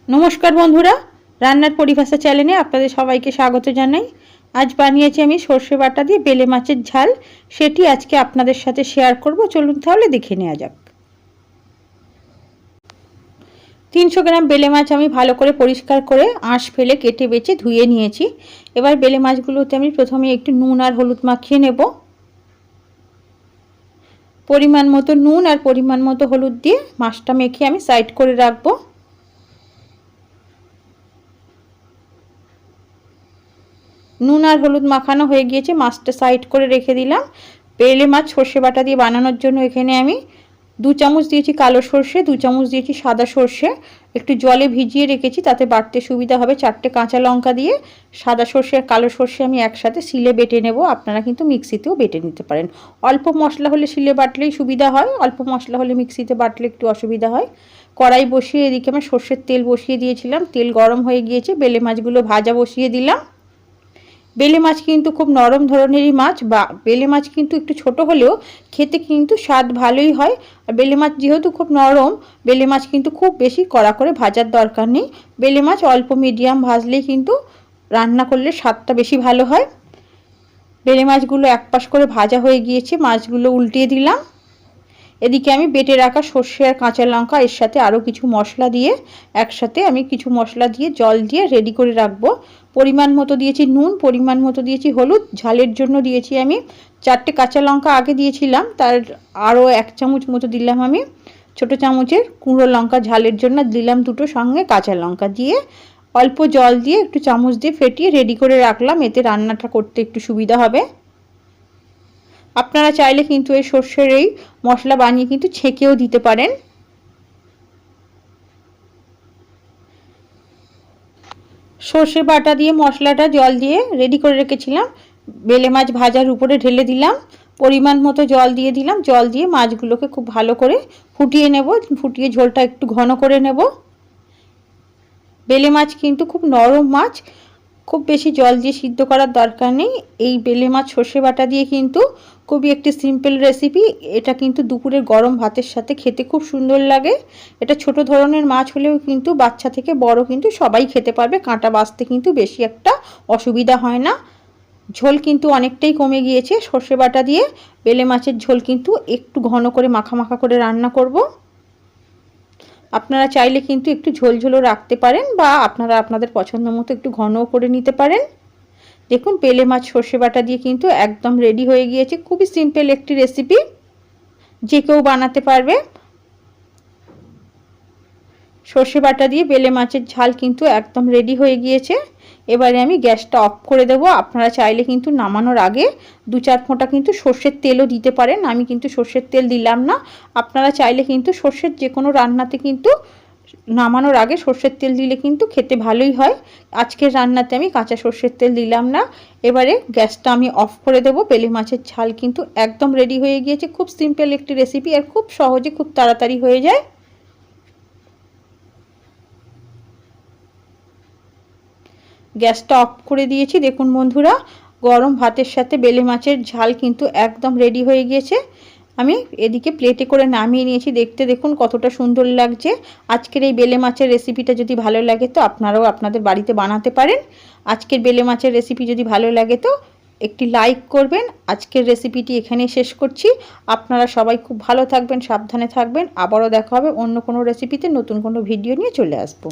नमस्कार बंधुरा रान्नार परिभाषा चैनेले आपनादेर सबाइके स्वागत जानाई। आज बानिয়েছি আমি সরষে বাটা দিয়ে বেলে মাছের ঝাল, সেটি আজকে আপনাদের সাথে শেয়ার করব। চলুন তাহলে দেখে নেওয়া যাক। 300 গ্রাম বেলে মাছ আমি ভালো করে পরিষ্কার করে আঁশ ফেলে কেটে বেছে ধুয়ে নিয়েছি। এবার বেলে মাছগুলোতে আমি প্রথমে একটু নুন আর হলুদ মাখিয়ে নেব। পরিমাণ মতো নুন আর পরিমাণ মতো হলুদ দিয়ে মাছটা মেখে আমি সাইড করে রাখবো। নুন আর হলুদ মাখানো হয়ে গিয়েছে, মাছটা সাইড করে রেখে দিলাম। বেলে মাছ সর্ষে বাটা দিয়ে বানানোর জন্য এখানে আমি 2 চামচ দিয়েছি কালো সর্ষে, 2 চামচ দিয়েছি সাদা সর্ষে, একটু জলে ভিজিয়ে রেখেছি তাতে বাটতে সুবিধা হবে। 4টে কাঁচা লঙ্কা দিয়ে সাদা সর্ষে আর কালো সর্ষে আমি একসাথে শিলে বেটে নেব। আপনারা কিন্তু মিক্সিতেও বেটে নিতে পারেন। অল্প মশলা হলে শিলে বাটলেই সুবিধা হয়, অল্প মশলা হলে মিক্সিতে বাটলে একটু অসুবিধা হয়। কড়াই বসিয়ে এদিকে আমি সর্ষের তেল বসিয়ে দিয়েছিলাম। তেল গরম হয়ে গিয়েছে, বেলে মাছগুলো ভাজা বসিয়ে দিলাম। বেলে মাছ কিন্তু খুব নরম ধরনেরই মাছ, বা বেলে মাছ কিন্তু একটু ছোট হলেও খেতে কিন্তু স্বাদ ভালোই হয়। আর বেলে মাছ যেহেতু খুব নরম, বেলে মাছ কিন্তু খুব বেশি কড়া করে ভাজার দরকার নেই। বেলে মাছ অল্প মিডিয়াম ভাজলেই কিন্তু রান্না করলে স্বাদটা বেশি ভালো হয়। বেলে মাছগুলো এক পাশ করে ভাজা হয়ে গিয়েছে, মাছগুলো উল্টিয়ে দিলাম। এদিকে আমি বেটে রাখা সর্ষে আর কাঁচা লঙ্কা, এর সাথে আরও কিছু মশলা দিয়ে একসাথে আমি কিছু মশলা দিয়ে জল দিয়ে রেডি করে রাখবো। পরিমাণ মতো দিয়েছি নুন, পরিমাণ মতো দিয়েছি হলুদ, ঝালের জন্য দিয়েছি আমি 4টে কাঁচা লঙ্কা আগে দিয়েছিলাম, তার আরও 1 চামচ মতো দিলাম আমি ছোটো চামচের কুঁড়ো লঙ্কা, ঝালের জন্য দিলাম 2টো, সঙ্গে কাঁচা লঙ্কা দিয়ে অল্প জল দিয়ে একটু চামচ দিয়ে ফেটিয়ে রেডি করে রাখলাম। এতে রান্নাটা করতে একটু সুবিধা হবে। আপনারা চাইলে কিন্তু এই সর্ষের এই মশলা বানিয়ে কিন্তু ছেঁকেও দিতে পারেন। সর্ষে বাটা দিয়ে মশলাটা জল দিয়ে রেডি করে রেখেছিলাম, বেলে মাছ ভাজার উপরে ঢেলে দিলাম। পরিমাণ মতো জল দিয়ে দিলাম। জল দিয়ে মাছগুলোকে খুব ভালো করে ফুটিয়ে নেব, ফুটিয়ে ঝোলটা একটু ঘন করে নেব। বেলে মাছ কিন্তু খুব নরম মাছ, খুব বেশি জল দিয়ে সিদ্ধ করার দরকার নেই। এই বেলে মাছ সর্ষে বাটা দিয়ে কিন্তু খুবই একটি সিম্পল রেসিপি। এটা কিন্তু দুপুরের গরম ভাতের সাথে খেতে খুব সুন্দর লাগে। এটা ছোট ধরনের মাছ হলেও কিন্তু বাচ্চা থেকে বড় কিন্তু সবাই খেতে পারবে। কাঁটা বাছতে কিন্তু বেশি একটা অসুবিধা হয় না। ঝোল কিন্তু অনেকটাই কমে গিয়েছে। সর্ষে বাটা দিয়ে বেলে মাছের ঝোল কিন্তু একটু ঘন করে মাখা মাখা করে রান্না করব। আপনারা চাইলে কিন্তু একটু ঝোল ঝোলও রাখতে পারেন, বা আপনারা আপনাদের পছন্দ মতো একটু ঘনও করে নিতে পারেন। দেখুন বেলে মাছ সর্ষে বাটা দিয়ে কিন্তু একদম রেডি হয়ে গিয়েছে। খুবই সিম্পল একটি রেসিপি, যে কেউ বানাতে পারবে। সর্ষে বাটা দিয়ে বেলে মাছের ঝাল কিন্তু একদম রেডি হয়ে গিয়েছে। এবারে আমি গ্যাসটা অফ করে দেব। আপনারা চাইলে কিন্তু নামানোর আগে 2-4 ফোঁটা কিন্তু সর্ষের তেলও দিতে পারেন। আমি কিন্তু সর্ষের তেল দিলাম না। আপনারা চাইলে কিন্তু সর্ষের যে কোনো রান্নাতে কিন্তু নামানোর আগে সর্ষের তেল দিলে কিন্তু খেতে ভালোই হয়। আজকের রান্নাতে আমি কাঁচা সর্ষের তেল দিলাম না। এবারে গ্যাসটা আমি অফ করে দেব। বেলে মাছের ঝাল কিন্তু একদম রেডি হয়ে গিয়েছে। খুব সিম্পল একটি রেসিপি, আর খুব সহজে খুব তাড়াতাড়ি হয়ে যায়। গ্যাসটা অফ করে দিয়েছি। দেখুন বন্ধুরা, গরম ভাতের সাথে বেলে মাছের ঝাল কিন্তু একদম রেডি হয়ে গিয়েছে। আমি এদিকে প্লেটে করে নামিয়ে নিয়েছি। দেখতে দেখুন কতটা সুন্দর লাগছে। আজকের এই বেলে মাছের রেসিপিটা যদি ভালো লাগে তো আপনারাও আপনাদের বাড়িতে বানাতে পারেন। আজকের বেলে মাছের রেসিপি যদি ভালো লাগে তো একটি লাইক করবেন। আজকের রেসিপিটি এখানেই শেষ করছি। আপনারা সবাই খুব ভালো থাকবেন, সাবধানে থাকবেন। আবারও দেখা হবে অন্য কোনো রেসিপিতে, নতুন কোনো ভিডিও নিয়ে চলে আসবো।